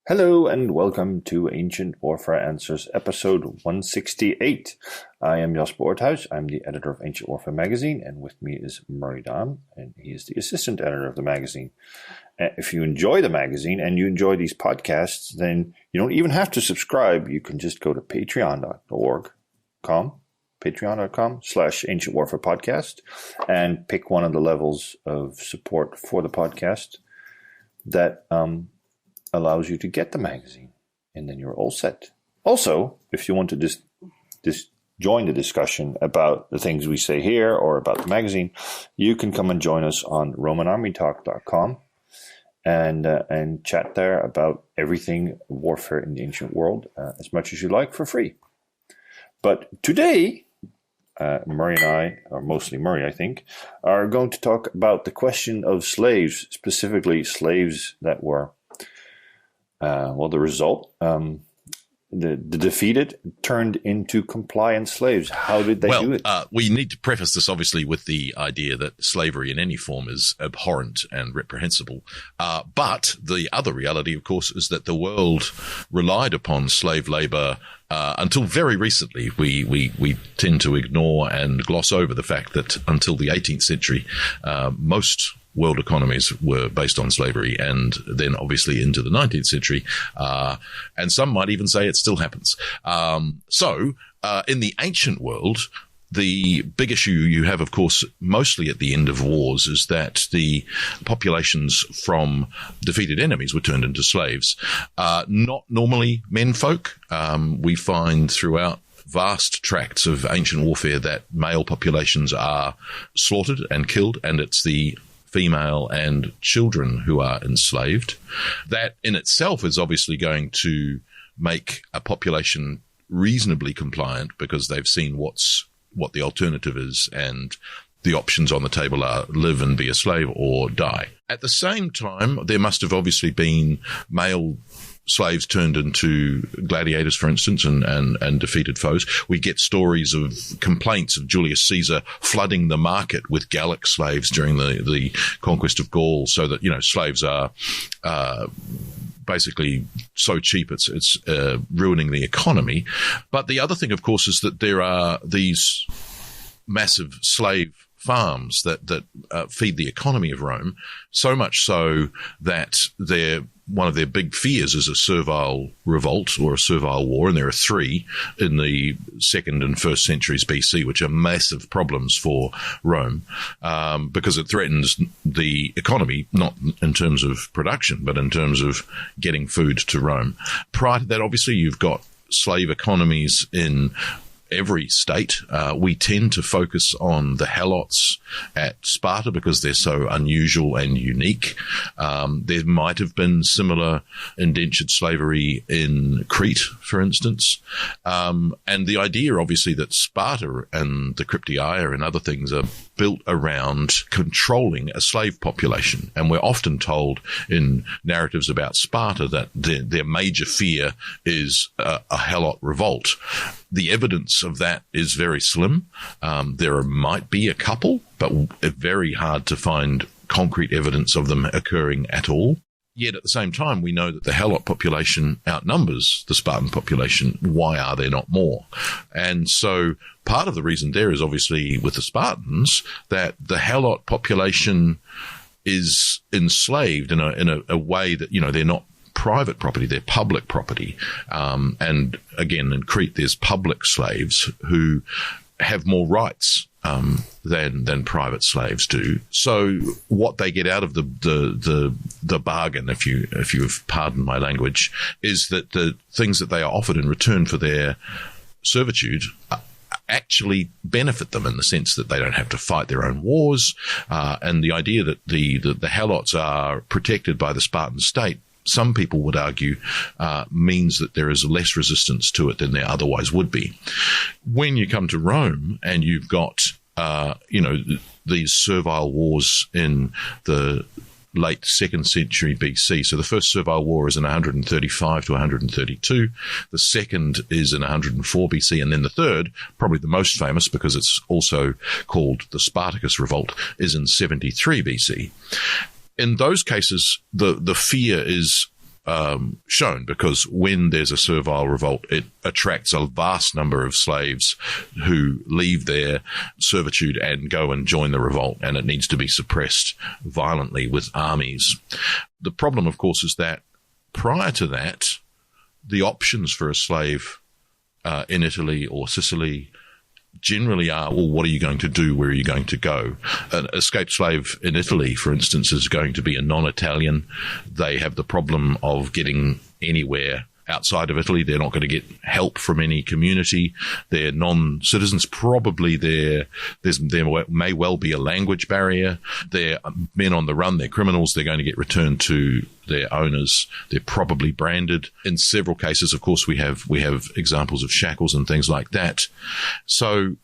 Hello and welcome to Ancient Warfare Answers, episode 168. I am Jos Boorthuis. I'm the editor of Ancient Warfare magazine, and with me is Murray Daan, and he is the assistant editor of the magazine. If you enjoy the magazine and you enjoy these podcasts, then you don't even have to subscribe. You can just go to patreon.com/Ancient Warfare Podcast, and pick one of the levels of support for the podcast that allows you to get the magazine, and then you're all set. Also, if you want to just join the discussion about the things we say here or about the magazine, you can come and join us on RomanArmyTalk.com and chat there about everything warfare in the ancient world as much as you like for free. But today, Murray and I, or mostly Murray, I think, are going to talk about the question of slaves, specifically slaves that were the result, the defeated turned into compliant slaves. How did they do it? We need to preface this, obviously, with the idea that slavery in any form is abhorrent and reprehensible. But the other reality, of course, is that the world relied upon slave labor until very recently. We tend to ignore and gloss over the fact that until the 18th century, most world economies were based on slavery, and then obviously into the 19th century, and some might even say it still happens. So in the ancient world, the big issue you have, of course, mostly at the end of wars, is that the populations from defeated enemies were turned into slaves. Not normally menfolk. We find throughout vast tracts of ancient warfare that male populations are slaughtered and killed, and it's the female and children who are enslaved. That in itself is obviously going to make a population reasonably compliant, because they've seen what the alternative is, and the options on the table are live and be a slave or die. At the same time, there must have obviously been male slaves turned into gladiators, for instance, and defeated foes. We get stories of complaints of Julius Caesar flooding the market with Gallic slaves during the conquest of Gaul, so that, slaves are basically so cheap it's ruining the economy. But the other thing, of course, is that there are these massive slave farms that feed the economy of Rome, so much so that one of their big fears is a servile revolt or a servile war, and there are three in the 2nd and 1st centuries BC, which are massive problems for Rome, because it threatens the economy, not in terms of production, but in terms of getting food to Rome. Prior to that, obviously, you've got slave economies in every state. We tend to focus on the helots at Sparta because they're so unusual and unique. There might have been similar indentured slavery in Crete, for instance. And the idea, obviously, that Sparta and the Crypteia and other things are built around controlling a slave population. And we're often told in narratives about Sparta that their major fear is a helot revolt. The evidence of that is very slim. There might be a couple, but very hard to find concrete evidence of them occurring at all. Yet at the same time, we know that the helot population outnumbers the Spartan population. Why are there not more? And so part of the reason there is obviously with the Spartans that the helot population is enslaved in a way that, they're not private property, they're public property. And again, in Crete, there's public slaves who have more rights than private slaves do. So what they get out of the bargain, if you have pardoned my language, is that the things that they are offered in return for their servitude actually benefit them, in the sense that they don't have to fight their own wars, and the idea that the helots are protected by the Spartan state, some people would argue, means that there is less resistance to it than there otherwise would be. When you come to Rome and you've got, these servile wars in the late 2nd century BC. So the first servile war is in 135 to 132. The second is in 104 BC. And then the third, probably the most famous because it's also called the Spartacus Revolt, is in 73 BC. In those cases, the fear is shown, because when there's a servile revolt, it attracts a vast number of slaves who leave their servitude and go and join the revolt, and it needs to be suppressed violently with armies. The problem, of course, is that prior to that, the options for a slave in Italy or Sicily generally are, well, what are you going to do? Where are you going to go? An escaped slave in Italy, for instance, is going to be a non-Italian. They have the problem of getting anywhere outside of Italy. They're not going to get help from any community. They're non-citizens. Probably there may well be a language barrier. They're men on the run. They're criminals. They're going to get returned to their owners. They're probably branded. In several cases, of course, we have examples of shackles and things like that. So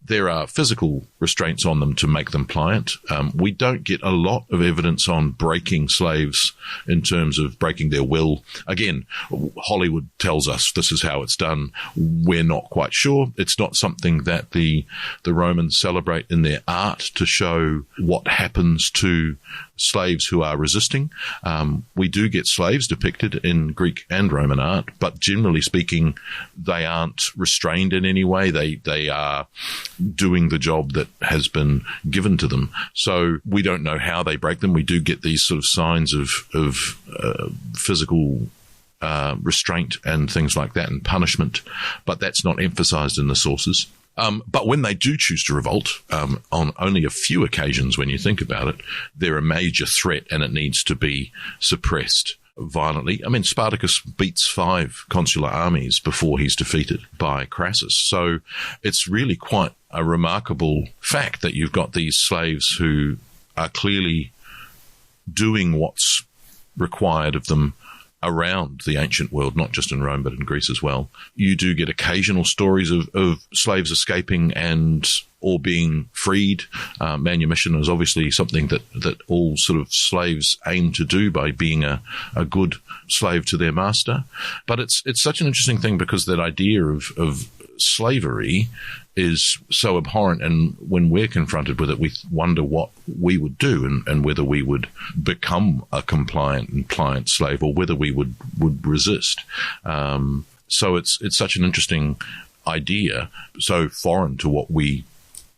there are physical restraints on them to make them pliant. We don't get a lot of evidence on breaking slaves in terms of breaking their will. Again, Hollywood tells us this is how it's done. We're not quite sure. It's not something that the Romans celebrate in their art to show what happens to slaves who are resisting. We do get slaves depicted in Greek and Roman art, but generally speaking, they aren't restrained in any way. They are doing the job that has been given to them. So we don't know how they break them. We do get these sort of signs of physical restraint and things like that, and punishment, but that's not emphasized in the sources. But when they do choose to revolt, on only a few occasions when you think about it, they're a major threat and it needs to be suppressed violently. I mean, Spartacus beats 5 consular armies before he's defeated by Crassus. So it's really quite a remarkable fact that you've got these slaves who are clearly doing what's required of them around the ancient world, not just in Rome, but in Greece as well. You do get occasional stories of slaves escaping or being freed. Manumission is obviously something that all sort of slaves aim to do by being a good slave to their master. But it's such an interesting thing, because that idea of slavery is so abhorrent, and when we're confronted with it, we wonder what we would do and whether we would become a compliant and pliant slave, or whether we would resist. So it's such an interesting idea, so foreign to what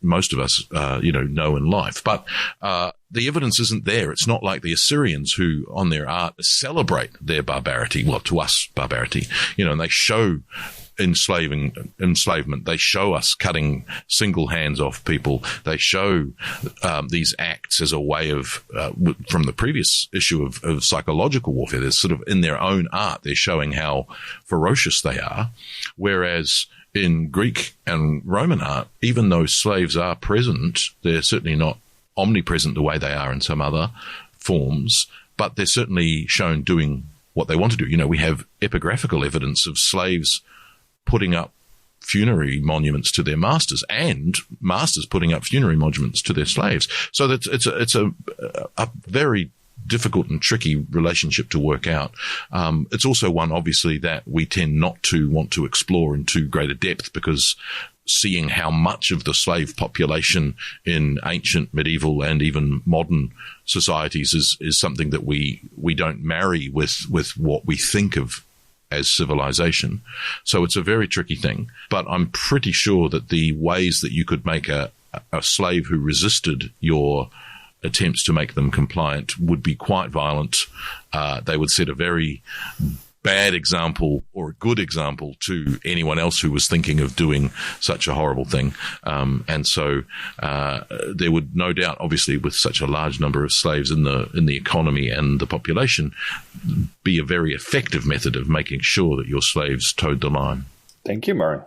most of us know in life. But the evidence isn't there. It's not like the Assyrians, who on their art celebrate their barbarity, well, to us barbarity, and they show enslavement. They show us cutting single hands off people. They show these acts as a way of, from the previous issue of psychological warfare, they're sort of in their own art, they're showing how ferocious they are. Whereas in Greek and Roman art, even though slaves are present, they're certainly not omnipresent the way they are in some other forms, but they're certainly shown doing what they want to do. We have epigraphical evidence of slaves putting up funerary monuments to their masters, and masters putting up funerary monuments to their slaves. So that it's a very difficult and tricky relationship to work out. It's also one, obviously, that we tend not to want to explore in too great a depth, because seeing how much of the slave population in ancient, medieval, and even modern societies is something that we don't marry with what we think of as civilization. So it's a very tricky thing. But I'm pretty sure that the ways that you could make a slave who resisted your attempts to make them compliant would be quite violent. They would set a very bad example or a good example to anyone else who was thinking of doing such a horrible thing. And so there would no doubt, obviously, with such a large number of slaves in the economy and the population, be a very effective method of making sure that your slaves towed the line. Thank you, Murray.